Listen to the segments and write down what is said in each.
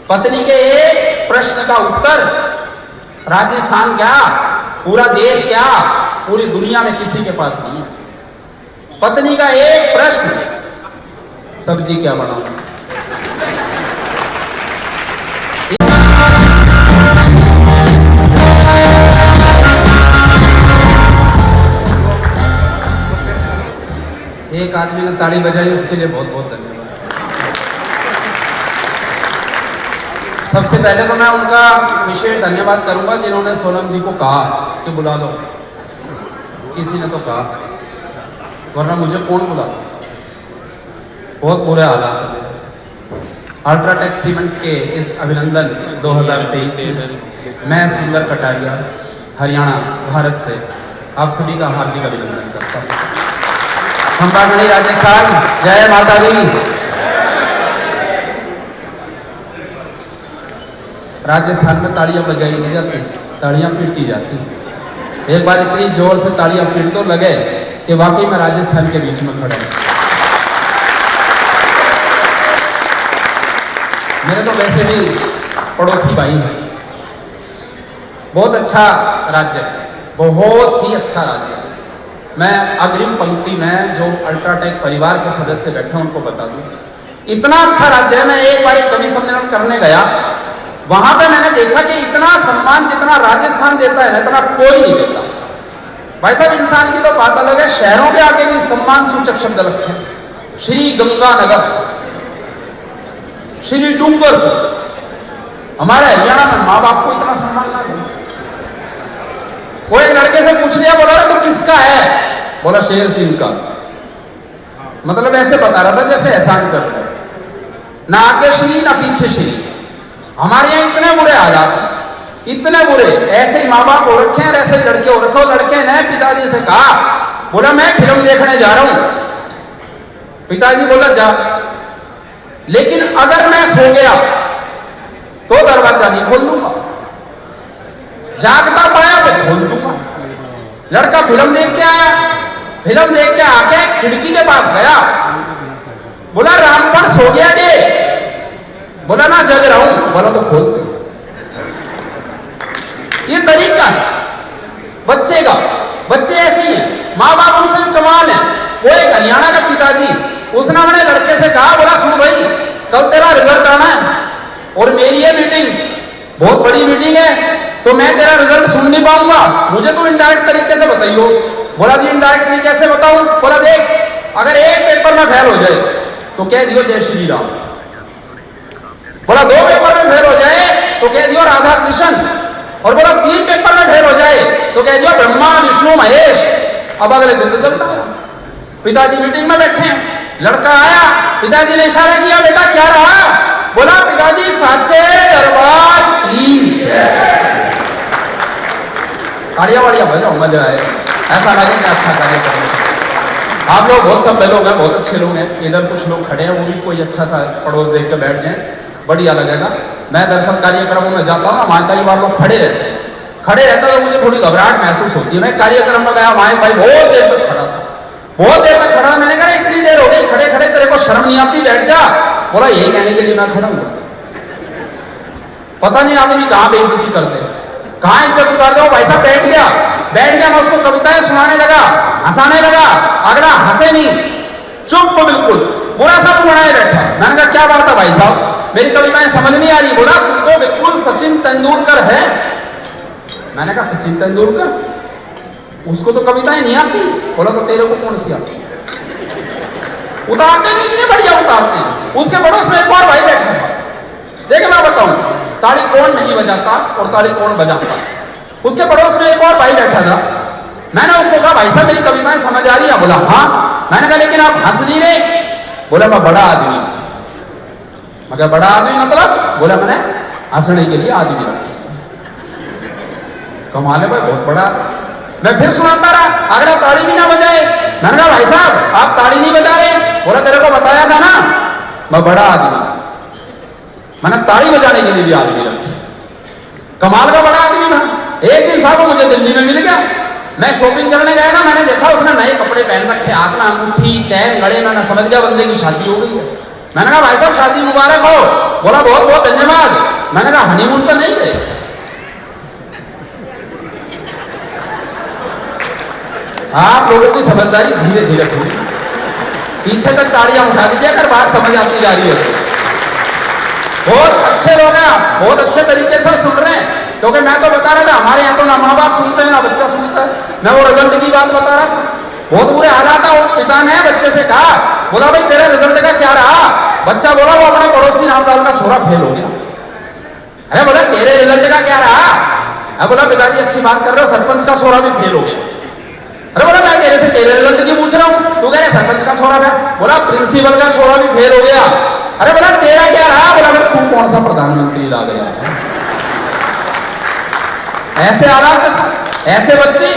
पत्नी के एक प्रश्न का उत्तर राजस्थान क्या, पूरा देश क्या, पूरी दुनिया में किसी के पास नहीं है। पत्नी का एक प्रश्न, सब्जी क्या बनाऊं। एक आदमी ने ताली बजाई, उसके लिए बहुत बहुत धन्यवाद। सबसे पहले तो मैं उनका विशेष धन्यवाद करूंगा जिन्होंने सोनम जी को कहा कि बुला लो। किसी ने तो कहा, वरना मुझे कौन बुलाता। बहुत बुरे हालात है। अल्ट्राटेक सीमेंट के इस अभिनंदन 2023 में मैं सुंदर कटारिया हरियाणा भारत से आप सभी का हार्दिक अभिनंदन करता हूँ। खंबागणी राजस्थान, जय माता दी। राजस्थान में तालियां बजाई नहीं जाती, तालियां पीटी जाती। एक बार इतनी जोर से तालियां पीट तो लगे कि वाकई में राजस्थान के बीच में खड़ा हूं। मेरे तो वैसे भी पड़ोसी भाई हैं। बहुत अच्छा राज्य है, बहुत ही अच्छा राज्य है। मैं अग्रिम पंक्ति में जो अल्ट्राटेक परिवार के सदस्य बैठे हैं उनको बता दूं, इतना अच्छा राज्य है। मैं एक बार एक कवि सम्मेलन करने गया, वहां पे मैंने देखा कि इतना सम्मान जितना राजस्थान देता है ना, इतना कोई नहीं देता। भाई साहब, इंसान की तो बात अलग है, शहरों के आगे भी सम्मान सूचक शब्द रखे हैं। श्री गंगानगर, श्री डूंगरपुर। हमारे हरियाणा में माँ बाप को इतना सम्मान ना दे। वो एक लड़के से पूछ लिया, बोला तो किसका है, बोला शेर सिंह का। मतलब ऐसे बता रहा था जैसे एहसान कर रहे, ना आगे श्री ना पीछे श्री। हमारे यहाँ इतने बुरे हालात, इतने बुरे, ऐसे ही माँ बाप हो रखे हैं, ऐसे ही लड़के हो रखे हो। लड़के ने पिताजी से कहा, बोला मैं फिल्म देखने जा रहा हूं। पिताजी बोला जा, लेकिन अगर मैं सो गया तो दरवाजा नहीं खोल दूंगा, जागता पाया तो खोल दूंगा। लड़का फिल्म देख के आया, फिल्म देख के आके खिड़की के पास गया, बोला रामपण सो गया के, बोला ना जग रहा हूं, बोला तो खोल दे। ये तरीका है बच्चे का। बच्चे ऐसे ही हैं, माँ बाप उनसे कमाल है। वो एक हरियाणा का पिताजी, उसने अपने लड़के से कहा, बोला सुन भाई, कल तेरा रिजल्ट आना है और मेरी ये मीटिंग बहुत बड़ी मीटिंग है, तो मैं तेरा रिजल्ट सुन नहीं पाऊंगा, मुझे तो इनडायरेक्ट तरीके से बताइयो। बोला जी इनडायरेक्टली कैसे बताऊं। बोला देख, अगर एक पेपर में फेल हो जाए तो कह दियो जय श्री राम। बोला 2 पेपर में फेल हो जाए तो कह दियो राधा कृष्ण। और बोला 3 पेपर में फेल हो जाए तो कह दियो ब्रह्मा विष्णु महेश। अब अगले दिन रिजल्ट आया, पिताजी मीटिंग में बैठे हैं, लड़का आया, पिताजी ने इशारा किया, बेटा क्या रहा। बोला पिताजी साचे दरबार की जय। तालियां वालियां बजाओ, मजा आए, ऐसा लगे कि अच्छा कार्य करना। आप लोग बहुत सब लोग हैं, बहुत अच्छे लोग हैं। इधर कुछ लोग खड़े हैं, वो भी कोई अच्छा सा पड़ोस देख के बैठ जाए, बढ़िया लगेगा। मैं दरअसल कार्यक्रमों में जाता हूँ ना, वहाँ कई बार लोग खड़े रहते हैं। खड़े रहता तो मुझे थोड़ी घबराहट महसूस होती है। मैं कार्यक्रम में गया, वहाँ भाई बहुत देर तक खड़ा था, बहुत देर तक खड़ा। मैंने कहा इतनी देर हो गई खड़े खड़े, तेरे को शर्म नहीं आती, बैठ जा। बोला यही कहने के लिए मैं खड़ा हुआ था। पता नहीं आदमी कहाँ बेइज्जती करते, कहाँ इज्जत उतार दो। भाई साहब बैठ गया, बैठ गया, मैं उसको कविताएं सुनाने लगा, हंसाने लगा। अगला हंसे नहीं, चुप बिल्कुल, बुरा सा मुंह बनाए बैठा। मैंने कहा क्या बात है भाई साहब, मेरी कविताएं समझ नहीं आ रही। बोला तुम तो बिल्कुल सचिन तेंदुलकर है। मैंने कहा सचिन तेंदुलकर, उसको तो कविताएं नहीं आती। बोला तो तेरे को कौन सी आती। उतारते नहीं, इतने बढ़िया उतारते हैं। उसके पड़ोस में एक और भाई बैठा था। देखिए मैं बताऊं, ताली कौन नहीं बजाता और ताली कौन बजाता। उसके पड़ोस में एक और भाई बैठा था। मैंने उसको कहा भाई साहब मेरी कविताएं समझ आ रही है। बोला हाँ। मैंने कहा लेकिन आप हंस नहीं रहे। बोला मैं बड़ा आदमी। मैं कहा बड़ा आदमी मतलब। बोला मैंने हंसने के लिए आदमी रखी। कमाल है भाई, बहुत बड़ा। मैं फिर सुनाता रहा, अगर आप ताली भी ना बजाए। मैंने कहा भाई साहब आप ताली नहीं बजा रहे। बोला तेरे को बताया था ना मैं बड़ा आदमी, मैंने ताली बजाने के लिए भी आदमी रखी। कमाल का बड़ा आदमी था। एक दिन साहब मुझे दिल्ली में मिल गया। मैं शॉपिंग करने गया था, मैंने देखा उसने नए कपड़े पहन रखे, हाथ में अंगूठी चैन गले में। मैं समझ गया बंदे की शादी हो गई है। मैंने कहा भाई साहब शादी मुबारक हो। बोला बहुत बहुत धन्यवाद। मैंने कहा हनीमून पर नहीं गए? आप लोगों की समझदारी धीरे धीरे पूरी, पीछे तक ताड़ियां उठा दीजिए अगर बात समझ आती जा रही है। बहुत अच्छे लोग हैं आप, बहुत अच्छे तरीके से सुन रहे हैं, क्योंकि मैं तो बता रहा था हमारे यहाँ तो ना माँ बाप सुनते हैं ना बच्चा सुनता है। मैं वो रिजल्ट की बात बता रहा था, बहुत बुरे हालात है। वो पिता ने बच्चे से कहा, बोला भाई तेरे रिजल्ट का क्या रहा? बच्चा बोला वो अपने पड़ोसी नामदार का छोरा फेल हो गया। अरे बोला तेरे रिजल्ट का क्या रहा? अरे बोला पिताजी अच्छी बात कर रहे हो, सरपंच का छोरा भी फेल हो गया। अरे बोला मैं तेरे से तेरे रिजल्ट की पूछ रहा हूँ, तू कह रहे सरपंच का छोरा है। बोला प्रिंसिपल का छोरा भी फेल हो गया। अरे बोला तेरा क्या रहा? बोला मेरा तू कौन सा प्रधानमंत्री लाग रहा है? ऐसे हालात, ऐसे बच्चे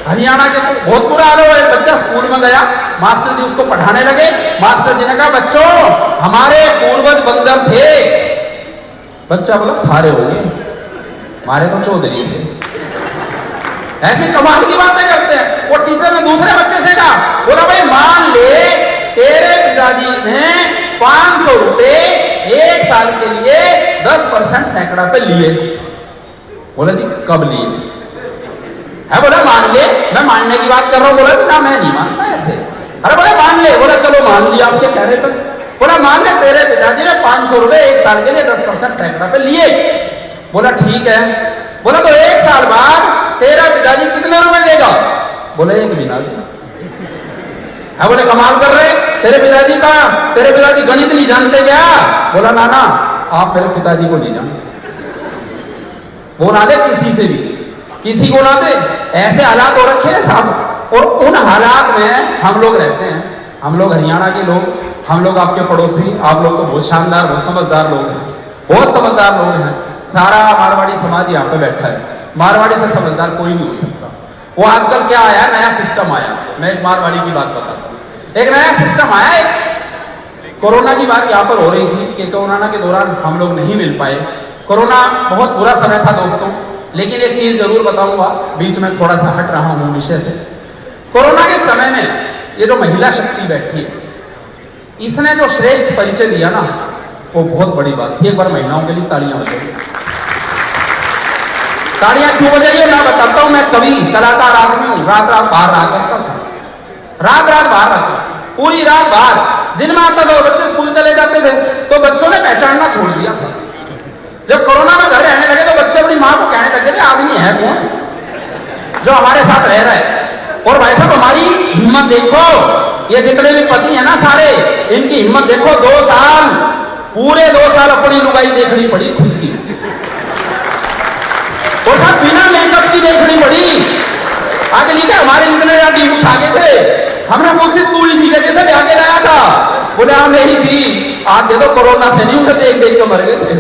हरियाणा के बहुत बुरा हाल हुआ। एक बच्चा स्कूल में गया, मास्टर जी उसको पढ़ाने लगे। मास्टर जी ने कहा बच्चों हमारे पूर्वज बंदर थे। बच्चा बोला थारे होंगे, हमारे तो चौधरी थे। ऐसी कमाल की बातें करते हैं। वो टीचर ने दूसरे बच्चे से कहा, बोला भाई मान ले तेरे पिताजी ने 500 रुपए एक साल के लिए 10% सैकड़ा पे लिए। बोला जी कब लिए? है बोला मान ले, मैं मानने की बात कर रहा हूं। बोला ना मैं नहीं मानता ऐसे। अरे बोला मान ले। बोला चलो मान लिया आपके कहने पर। बोला मान ले तेरे पिताजी ने 500 रुपए एक साल के लिए 10% सैकड़ा पे लिए। बोला ठीक है। बोला तो एक साल बाद तेरा पिताजी कितने रुपए देगा? बोले 1 महीना दे। है बोले कमाल कर रहे, तेरे पिताजी गणित नहीं जानते क्या? बोला ना ना आप मेरे पिताजी को नहीं जानते, वो ना दे किसी से भी, किसी को ना दे। ऐसे हालात हो रखे हैं साहब, और उन हालात में हम लोग रहते हैं। हम लोग हरियाणा के लोग, हम लोग आपके पड़ोसी, आप लोग तो बहुत शानदार बहुत समझदार लोग हैं, बहुत समझदार लोग हैं। सारा मारवाड़ी समाज यहाँ पे बैठा है, मारवाड़ी से समझदार कोई नहीं हो सकता। वो आजकल क्या आया, नया सिस्टम आया। मैं एक मारवाड़ी की बात बताता हूँ, एक नया सिस्टम आया है। कोरोना की बात यहाँ पर हो रही थी कि कोरोना के दौरान हम लोग नहीं मिल पाए। कोरोना बहुत बुरा समय था दोस्तों, लेकिन एक चीज जरूर बताऊंगा, बीच में थोड़ा सा हट रहा हूं विषय से। कोरोना के समय में ये जो महिला शक्ति बैठी है, इसने जो श्रेष्ठ परिचय दिया ना, वो बहुत बड़ी बात थी। एक बार महिलाओं के लिए तालियां बजाइए। तालियां क्यों बजाइए मैं बताता हूं। मैं कभी कलाकार आदमी हूं, रात रात बाहर रहा करता था, रात रात बाहर रहा, पूरी रात बाहर। दिन में आता था, बच्चे स्कूल चले जाते थे तो बच्चों ने पहचानना छोड़ दिया था। जब कोरोना में घर रहने लगे तो बच्चे अपनी मां को कहने लगे थे आदमी है कौन जो हमारे साथ रह रहा है। और भाई साहब हमारी हिम्मत देखो, ये जितने भी पति है ना सारे, इनकी हिम्मत देखो। 2 साल, पूरे 2 साल अपनी लुगाई देखनी पड़ी खुद की, और साहब बिना मेकअप की देखनी पड़ी। अगली के हमारे जितने डी छागे थे, हमने पूछी तू ही थी जैसे ब्याह के लाया था? बोले हाँ मेरी थी। आज दे दो कोरोना से नहीं, उसे देख देख के मर गए थे।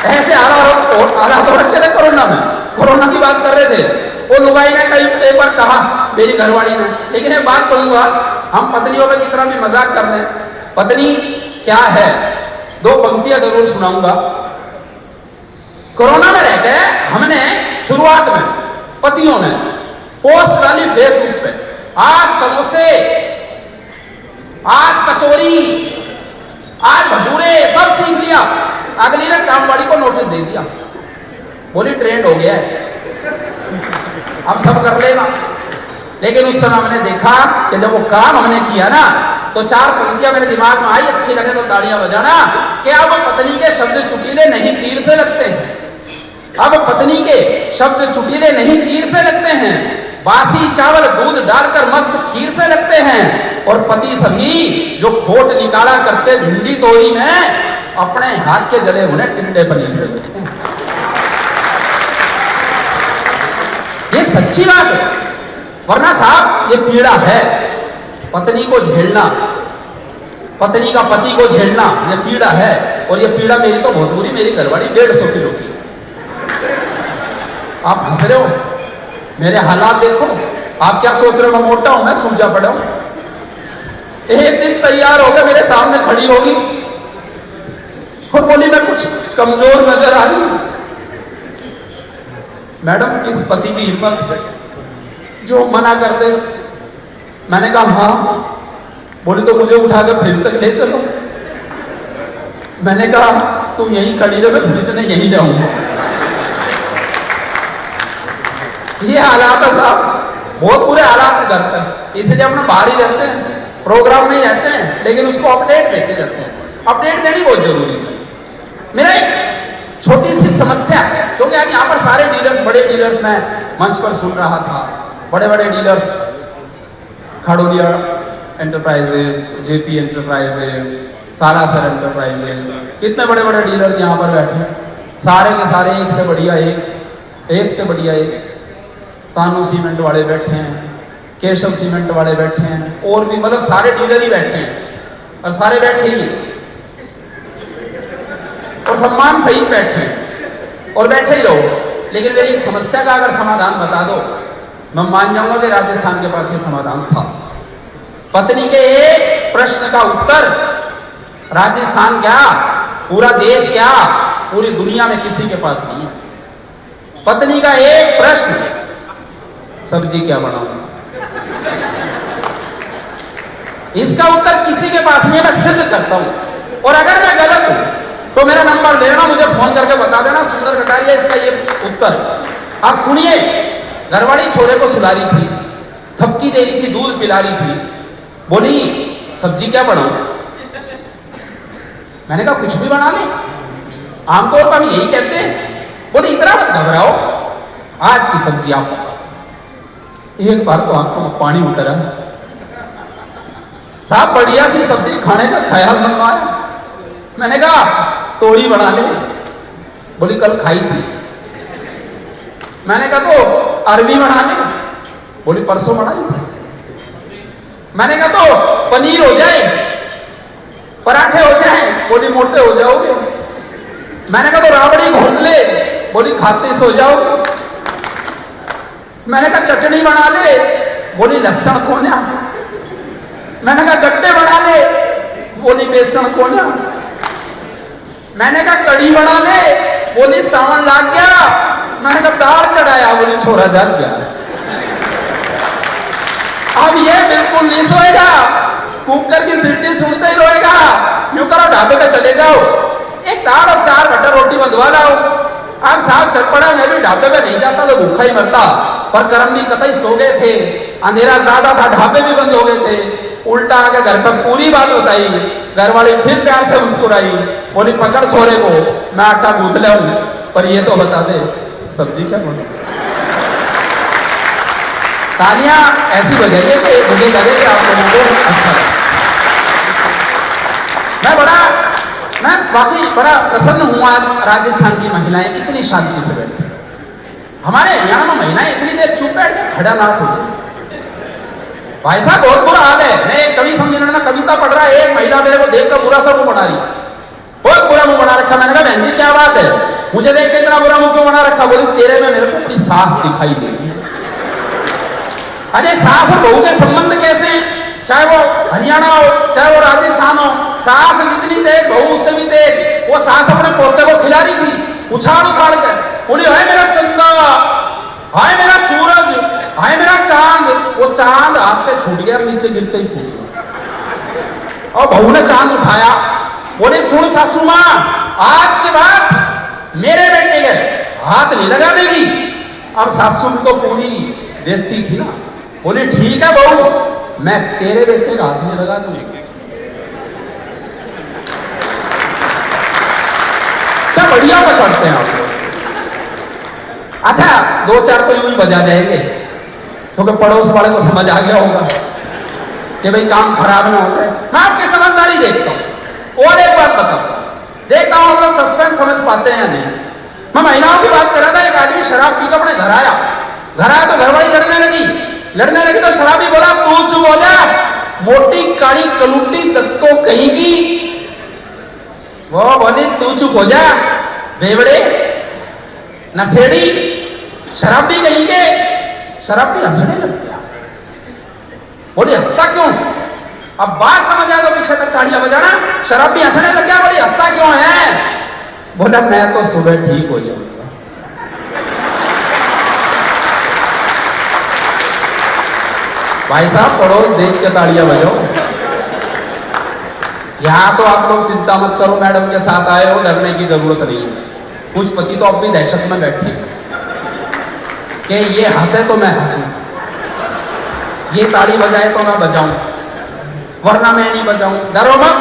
ऐसे हालात हो रखे थे कोरोना में। कोरोना की बात कर रहे थे, वो लुगाई ने कहीं एक बार कहा, मेरी घरवाली ने। लेकिन एक बात कहूंगा, हम पत्नियों में कितना भी मजाक कर लें, पत्नी क्या है, 2 पंक्तियां जरूर सुनाऊंगा। कोरोना में रहते हमने शुरुआत में पतियों ने पोस्ट डाली फेसबुक पे, आज समोसे, आज कचौरी, आज भटूरे, सब सीख लिया। अगली ने कामवाली को नोटिस दे दिया, बोली ट्रेंड हो गया है, अब सब कर लेगा। लेकिन उस समय हमने देखा कि जब वो काम हमने किया ना, तो 4 पंक्तियां मेरे दिमाग में आई, अच्छी लगे तो तालियां बजाना, कि अब पत्नी के शब्द चुटीले नहीं तीर से लगते हैं। अब पत्नी के शब्द चुटीले नहीं तीर से लगते हैं, बासी चावल दूध डालकर मस्त खीर से लगते हैं। और पति सभी जो खोट निकाला करते भिंडी तोरी में, अपने हाथ के जले हुए टिंडे पनीर से लगते हैं। ये सच्ची बात है, वरना साहब ये पीड़ा है। पत्नी को झेलना, पत्नी का पति को झेलना, ये पीड़ा है। और ये पीड़ा मेरी तो बहुत बुरी, मेरी घरवाली 150 किलो की। आप हंस रहे हो, मेरे हालात देखो। आप क्या सोच रहे हो, मैं मोटा हूं, मैं सूजा पड़ा हूं। एक दिन तैयार होकर मेरे सामने खड़ी होगी और बोली मैं कुछ कमजोर नजर आ रही हूं। मैडम किस पति की हिम्मत है जो मना कर दे? मैंने कहा हाँ। बोली तो मुझे उठाकर फ्रिज तक ले चलो। मैंने कहा तू यहीं खड़ी रहे, मैं फ्रिज ने यहीं जाऊंगा। ये हालात है साहब, बहुत बुरे हालात है घर पे। इसलिए अपना बाहर ही रहते हैं, प्रोग्राम में ही रहते हैं, लेकिन उसको अपडेट देते रहते हैं। अपडेट देनी बहुत जरूरी है। मेरा एक छोटी सी समस्या है, क्योंकि आज यहाँ पर सारे डीलर्स, बड़े डीलर्स, मैं मंच पर सुन रहा था, बड़े बड़े dealers, Khadoliya enterprises, JP enterprises, Salasar enterprises, कितने बड़े बड़े डीलर्स यहाँ पर बैठे हैं। सारे के सारे एक से बढ़िया एक से बढ़िया एक। सानू सीमेंट वाले बैठे हैं, केशव सीमेंट वाले बैठे हैं, और भी मतलब सारे डीलर ही बैठे हैं, और सारे बैठे ही हैं, और सम्मान सहित बैठे हैं, और बैठे ही रहो। लेकिन मेरी एक समस्या का अगर समाधान बता दो, मैं मान जाऊंगा कि राजस्थान के पास ये समाधान था। पत्नी के एक प्रश्न का उत्तर राजस्थान क्या, पूरा देश क्या, पूरी दुनिया में किसी के पास नहीं है। पत्नी का एक प्रश्न, सब्जी क्या बनाऊं, इसका उत्तर किसी के पास नहीं है। मैं सिद्ध करता हूं, और अगर मैं गलत हूं तो मेरा नंबर लेना, मुझे फोन करके बता देना, सुंदर कटारिया इसका ये उत्तर। आप सुनिए, घरवाली छोरे को सुला रही थी, थपकी दे रही थी, दूध पिला रही थी, बोली सब्जी क्या बनाऊं। मैंने कहा कुछ भी बना ले, आमतौर पर हम यही कहते हैं। बोली इतना मत घबराओ, आज की सब्जी आप बताओ। एक बार तो आंखों में पानी उतरा साहब, बढ़िया सी सब्जी खाने का ख्याल बनवाया। मैंने कहा तोड़ी बना ले, बोली कल खाई थी। मैंने कहा तो अरबी बना ले, बोली परसों बनाई थी। मैंने कहा तो पनीर हो जाए, पराठे हो जाए, बोली मोटे हो जाओगे। मैंने कहा तो राबड़ी घोल ले, बोली खाते सो जाओगे। मैंने कहा चटनी बना ले, बोली लहसुन कोना। मैंने कहा गट्टे बना ले, बोली बेसन कोना। मैंने कहा कढ़ी बना ले, बोली सावन लाग गया। मैंने कहा दाल चढ़ाया, बोली छोरा जाग गया। अब ये बिल्कुल नहीं सोएगा, कुकर की सीटी सुनते ही रोएगा। यूं करो ढाबे पे चले जाओ, एक दाल और 4 बटर रोटी बंधवा लाओ। आप साहब चल पड़ा, मैं भी ढाबे पे नहीं जाता तो भूखा ही मरता, पर करम भी कतई सो गए थे, अंधेरा ज्यादा था, ढाबे भी बंद हो गए थे। उल्टा आके घर पर पूरी बात बताई, घर वाली फिर प्यार से मुस्कुराई, बोली पकड़ छोरे को, मैं आटा गूंथ ले हूं, पर ये तो बता दे सब्जी क्या बनाऊं। तालियां ऐसी बजाइए कि मुझे लगे कि आप लोगों को अच्छा लगे। मैं वाकई बड़ा प्रसन्न हूं, आज राजस्थान की महिलाएं इतनी शांति से बैठी। हमारे हरियाणा में महिलाएं इतनी देर चुप बैठ के खड़ा नाश हो जाए। भाई साहब बहुत बुरा हाल है। मैं एक कवि सम्मेलन में कविता पढ़ रहा है, एक महिला मेरे को देखकर बुरा सा मुंह बना रही, बहुत बुरा मुंह बना रखा। मैंने कहा बहन जी क्या बात है, मुझे देख के इतना बुरा मुंह क्यों बना रखा। बोली तेरे में मेरे को अपनी सास दिखाई दे रही है। अरे सास और बहू के संबंध कैसे हैं, चाहे वो हरियाणा हो चाहे वो राजस्थान हो, सास जितनी तेज बहू उससे भी तेज। वो सास अपने पोते को खिला रही थी उछाल उछाल कर, बोली हाय मेरा चंदा, हाय मेरा सूरज, हाय मेरा चांद। वो चांद हाथ से छूट गया, नीचे गिरते ही फूट गया। और बहू ने चांद उठाया, बोले सुन सासू माँ, आज के बाद मेरे बेटे के हाथ नहीं लगा देगी। अब सासू तो पूरी देसी थी ना, बोली ठीक है बहू, मैं तेरे बेटे का हाथ नहीं लगा दूंगी। क्या बढ़िया पकड़ते हैं आप लोग। अच्छा 2-4 तो यूं ही बजा जाएंगे, क्योंकि पड़ोस वाले को समझ आ गया होगा कि भाई काम खराब ना हो जाए। मैं आपकी समझदारी देखता हूं। और एक बात बताता हूं, देखता हूं आप लोग सस्पेंस समझ पाते हैं या नहीं। मैं महिलाओं की बात कर रहा था, एक आदमी शराब पीकर अपने घर आया तो घरवाली लड़ने लगी तो शराबी बोला तू चुप हो जा, मोटी काली कलूटी तत्तो कहेगी। वो बोली तू चुप हो जा बेवड़े नशेड़ी शराबी कहेंगे। शराबी हंसने लग गया, बोली हंसता क्यों। अब बात समझ आया तो पीछे तक तालियां बजाना। शराबी हंसने लग गया, बोली हंसता क्यों है। बोला मैं तो सुबह ठीक हो जाऊंगा। भाई साहब पड़ोस देख के तालियां बजाओ। यहाँ तो आप लोग चिंता मत करो, मैडम के साथ आए हो, डरने की जरूरत नहीं है। कुछ पति तो अब भी दहशत में बैठे कि ये हंसे तो मैं हंसूं, ये ताली बजाए तो मैं बजाऊं, वरना मैं नहीं बजाऊं। डरो मत,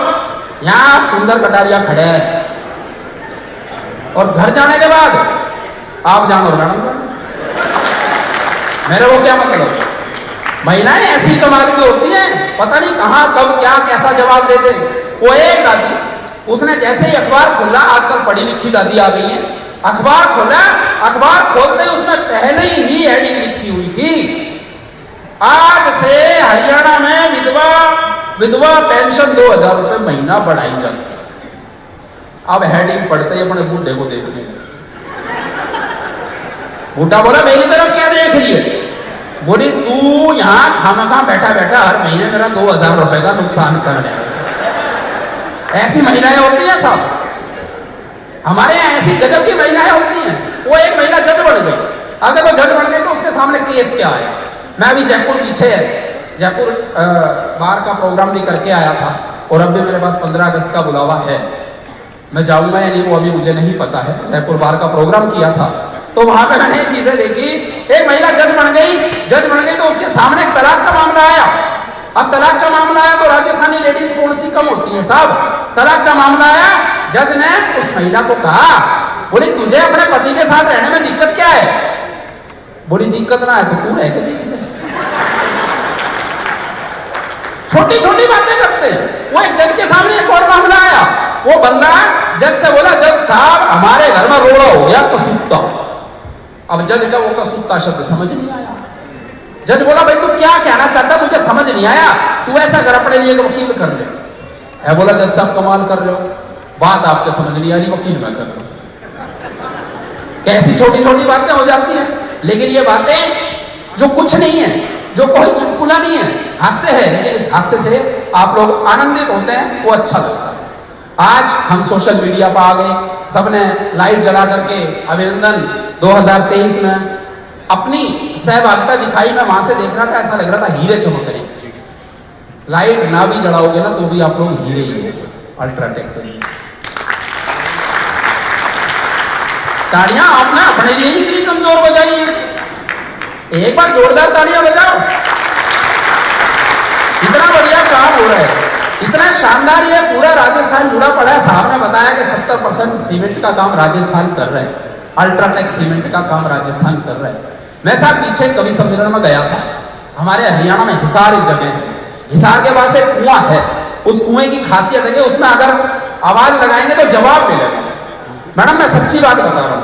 यहाँ सुंदर कटारिया खड़े हैं। और घर जाने के बाद आप जानो मैडम जानो, मेरे को क्या मतलब। महिलाएं ऐसी कमाल की होती हैं, पता नहीं कहां कब क्या कैसा जवाब दे दे। वो एक दादी, उसने जैसे ही अखबार खोला, आजकल पढ़ी लिखी दादी आ गई है, अखबार खोला, अखबार खोलते ही उसमें पहले ही हेडिंग लिखी हुई थी, आज से हरियाणा में विधवा पेंशन 2000 रुपए महीना बढ़ाई जाती है। अब हेडिंग पढ़ते ही अपने बूढ़े को देखने लगे। बूढ़ा बोला मेरी तरफ क्या देख रही है? बोली तू यहाँ खामखा बैठा बैठा हर महीने मेरा 2000 रुपए का नुकसान कर रहा है। ऐसी महिलाएं होती हैं साहब, हमारे यहाँ ऐसी गजब की महिलाएं होती हैं। वो एक महिला जज बन गई, अगर वो जज बन गई तो उसके सामने केस क्या आया। मैं अभी जयपुर पीछे जयपुर बार का प्रोग्राम भी करके आया था, और अब भी मेरे पास 15 अगस्त का बुलावा है, मैं जाऊंगा या नहीं वो अभी मुझे नहीं पता है। जयपुर बार का प्रोग्राम किया था तो वहां पे मैंने चीजें देखी। एक महिला जज बन गई तो उसके सामने एक तलाक का मामला आया। अब तलाक का मामला आया तो राजस्थानी लेडीज कौन सी कम होती है साहब। तलाक का मामला आया, जज ने उस महिला को कहा, बोली तुझे अपने पति के साथ रहने में दिक्कत क्या है? बोली दिक्कत ना है तो तू रह के देख ले। छोटी छोटी बातें करते हैं। वो एक जज के सामने एक और मामला आया, वो बंदा जज से बोला, जज साहब हमारे घर में रोड़ा हो गया कसूता। अब जज का वो कसूता शब्द समझ नहीं आया। जज बोला भाई तू क्या कहना चाहता, मुझे समझ नहीं आया, तू ऐसा कर अपने लिए वकील कर ले। है बोला जज साहब कमाल कर रहे हो, बात आपके समझ नहीं आ रही, वकील मैं कर रहा हूं। कैसी छोटी छोटी बातें हो जाती हैं, लेकिन ये बातें जो कुछ नहीं है, जो कोई चुटकुला नहीं है, हास्य है, लेकिन इस हास्य से आप लोग आनंदित होते हैं, वो अच्छा लगता है। आज हम सोशल मीडिया पर आ गए, सबने लाइट जला करके अभिनंदन 2023 में अपनी सहभागिता दिखाई। मैं वहां से देख रहा था, ऐसा लग रहा था हीरे चमक रहे। लाइट ना भी जलाओगे ना तो भी आप लोग हीरे ही हो अल्ट्राटेक के लिए। तालियां आपने अपने लिए ही इतनी कमजोर बजाई है, एक बार जोरदार तालियां बजाओ। इतना बढ़िया काम हो रहा है, इतना शानदार। ये पूरा राजस्थान जुड़ा पड़ा है। साहब ने बताया कि 70% सीमेंट का काम राजस्थान कर रहा है, अल्ट्राटेक सीमेंट का काम राजस्थान कर रहा है। मैं साहब पीछे कवि सम्मेलन में गया था, हमारे हरियाणा में हिसार एक जगह है, हिसार के पास एक कुआं है। उस कुएं की खासियत है कि उसमें अगर आवाज लगाएंगे तो जवाब मिलेगा। मैडम मैं सच्ची बात बता रहा हूँ,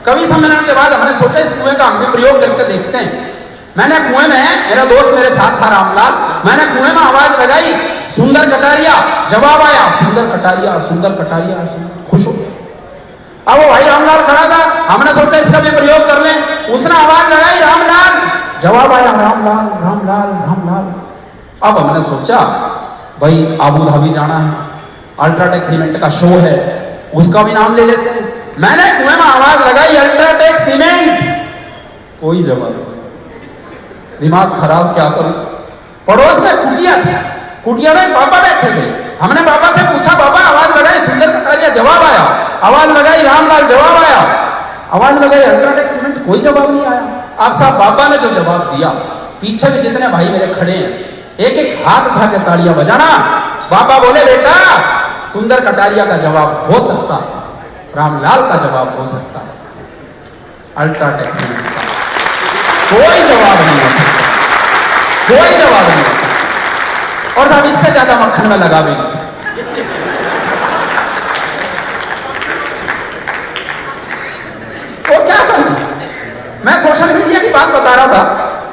कवि सम्मेलन के बाद हमने सोचा इस कुएं का हम भी प्रयोग करके देखते हैं। मैंने कुएं में, मेरा दोस्त मेरे साथ था रामलाल, मैंने कुएं में आवाज लगाई, सुंदर कटारिया, जवाब आया सुंदर कटारिया, सुंदर कटारिया, खुश हो। अब वो भाई रामलाल खड़ा था, हमने सोचा इसका भी प्रयोग कर लें। उसने आवाज लगाई रामलाल, जवाब आया रामलाल रामलाल रामलाल। अब हमने सोचा भाई आबू धाबी जाना है, अल्ट्राटेक सीमेंट का शो है, उसका भी नाम ले लेते हैं। मैंने कुएं में आवाज लगाई अल्ट्राटेक सीमेंट, कोई जवाब नहीं। दिमाग खराब, क्या करूं। पड़ोस में कुटिया थी, कुटिया में बाबा बैठे थे। हमने बाबा से पूछा, बाबा आवाज लगाई सुंदर कटारिया, जवाब आया। आवाज लगाई रामलाल, जवाब आया। आवाज लगाई अल्ट्राटेक सीमेंट, कोई जवाब नहीं आया। अब साहब बाबा ने जो जवाब दिया, पीछे भी जितने भाई मेरे खड़े हैं एक एक हाथ उठा के तालियां बजाना। बाबा बोले बेटा सुंदर कटारिया का जवाब हो सकता है, रामलाल का जवाब हो सकता है, अल्ट्राटेक सीमेंट का कोई जवाब नहीं हो सकता, कोई जवाब नहीं हो सकता। और साहब इससे ज्यादा मक्खन में लगा भी नहीं सकता। और क्या करूं मैं, सोशल मीडिया की बात बता रहा था,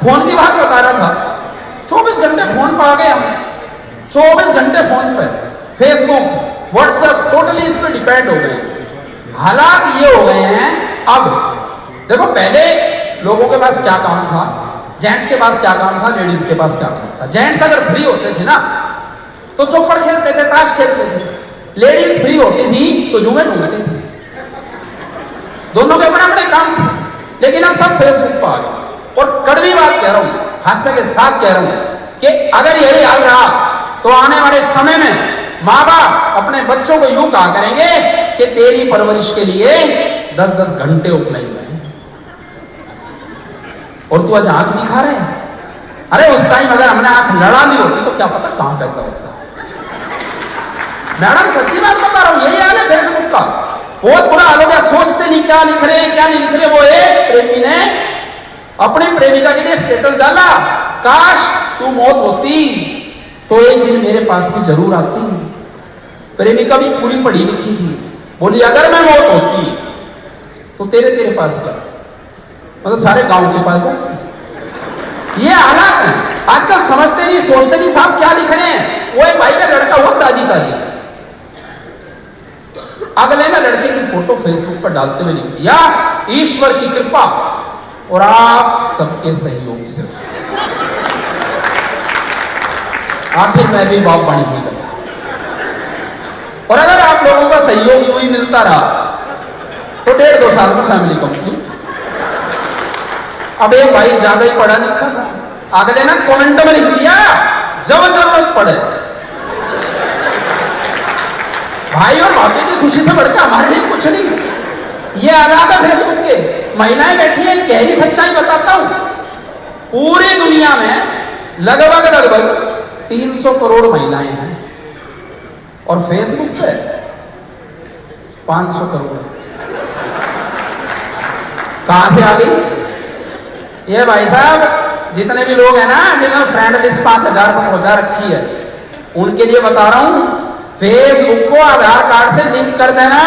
फोन की बात बता रहा था। 24 घंटे फोन पर आ गए हम, 24 घंटे फोन पे, फेसबुक व्हाट्सएप टोटली इस पर डिपेंड हो गए। हालात ये हो गए हैं, अब देखो पहले लोगों के पास क्या काम था, जेंट्स के पास क्या काम था, लेडीज के पास क्या काम था। जेंट्स अगर फ्री होते थे ना तो चौपड़ खेलते थे, ताश खेलते थे। लेडीज फ्री होती थी तो जुए ढूंढती थी। दोनों के अपने अपने काम थे, लेकिन हम सब फेसबुक पर आ गए। और कड़वी बात कह रहा हूं, हास्य के साथ कह रहा हूं कि अगर यही हाल रहा तो आने वाले समय में माँ बाप अपने बच्चों को यूं कहा करेंगे कि तेरी परवरिश के लिए 10-10 घंटे ऑफलाइन रहे और तू आज आंख दिखा रहे है। अरे उस टाइम अगर हमने आंख लड़ा ली होती तो क्या पता कहां पैदा होता। मैडम सच्ची बात बता रहा हूं, यही हाल है फेसबुक का। बहुत बुरा हाल हो गया, सोचते नहीं क्या लिख रहे हैं क्या नहीं लिख रहे। वो एक प्रेमी ने अपनी प्रेमिका के लिए स्टेटस डाला, काश तू मौत होती तो एक दिन मेरे पास भी जरूर आती। प्रेमिका भी पूरी पढ़ी लिखी थी, बोली अगर मैं मौत होती तो तेरे पास क्या, मतलब सारे गांव के पास जाती। ये हालात है आजकल, समझते नहीं सोचते नहीं साहब क्या लिख रहे हैं। वो एक भाई का लड़का हुआ ताजी अगले ना लड़के की फोटो फेसबुक पर डालते हुए लिख दिया, ईश्वर की कृपा और आप सबके सहयोग से आखिर मैं भी बाप बन ही गया। और अगर आप लोगों का सहयोग यूं ही मिलता रहा तो 1.5-2 साल में फैमिली कंप्लीट। अब एक भाई ज्यादा ही पढ़ा लिखा था, अगले ना कमेंट में लिख दिया, जब जरूरत पड़े भाई और भाभी की खुशी से बढ़कर हमारे लिए कुछ नहीं। ये हालात है फेसबुक के। महिलाएं बैठी हैं, गहरी सच्चाई बताता हूं, पूरी दुनिया में लगभग 300 करोड़ महिलाएं हैं और फेसबुक पे 500 करोड़। कहां से आ गई ये भाई साहब? जितने भी लोग हैं ना जिन्होंने फ्रेंड लिस्ट 5000 पर पहुंचा रखी है, उनके लिए बता रहा हूं, फेसबुक को आधार कार्ड से लिंक कर देना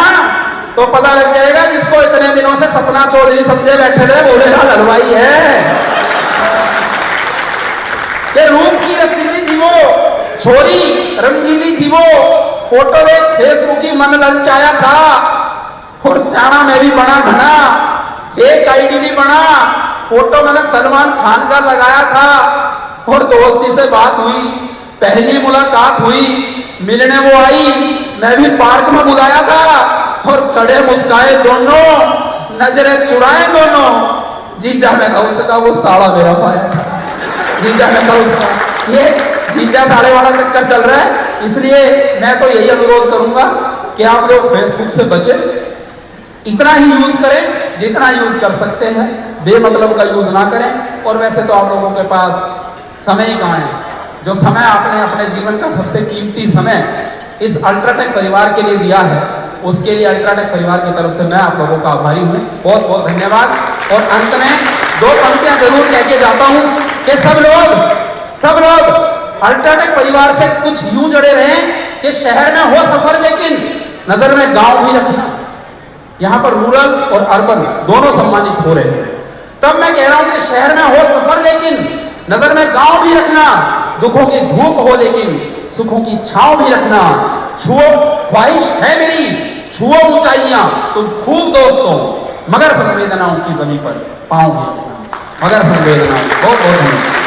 तो पता लग जाएगा जिसको इतने दिनों से सपना चौधरी समझे बैठे थे, बोलेगा हलवाई है। कि रूप की रसीली थी वो छोरी, रंगीली थी वो, फोटो देख फेसबुक की मन ललचाया था। और सियाना में भी बना घना, फेक आईडी भी बना, फोटो मैंने सलमान खान का लगाया था। और दोस्ती से बात हुई, पहली मुलाकात हुई, मिलने वो आई, मैं भी पार्क में बुलाया था और कड़े मुस्काए दोनों, नजरें चुराए दोनों। जीजा मैं था उसका, वो साड़ा मेरा पाया था। जीजा मैं था उसका, ये जीजा साड़े वाला चक्कर चल रहा है। इसलिए मैं तो यही अनुरोध करूंगा कि आप लोग फेसबुक से बचें, इतना ही यूज करें जितना यूज कर सकते हैं, बेमतलब का यूज ना करें। और वैसे तो आप लोगों के पास समय ही कहाँ है? जो समय आपने अपने जीवन का सबसे कीमती समय इस अल्ट्राटेक परिवार के लिए दिया है, उसके लिए अल्ट्राटेक परिवार की तरफ से मैं आप लोगों का आभारी हूं। बहुत बहुत धन्यवाद। और अंत में 2 पंक्तियां जरूर कह के जाता हूं कि सब लोग अल्ट्राटेक परिवार से कुछ यूं जुड़े रहें कि शहर में हो सफर लेकिन नजर में गांव भी रखना। यहां पर रूरल और अर्बन दोनों सम्मानित हो रहे हैं। तब मैं कह रहा हूं कि शहर में हो सफर लेकिन नजर में गांव भी रखना। दुखों की धूप हो लेकिन सुखों की छांव भी रखना। छुओ ख्वाहिश है मेरी, छुओ ऊंचाइयां तुम खूब दोस्तों, मगर संवेदनाओं की जमीन पर पांव भी रखना। मगर संवेदनाओं। बहुत बहुत धन्यवाद।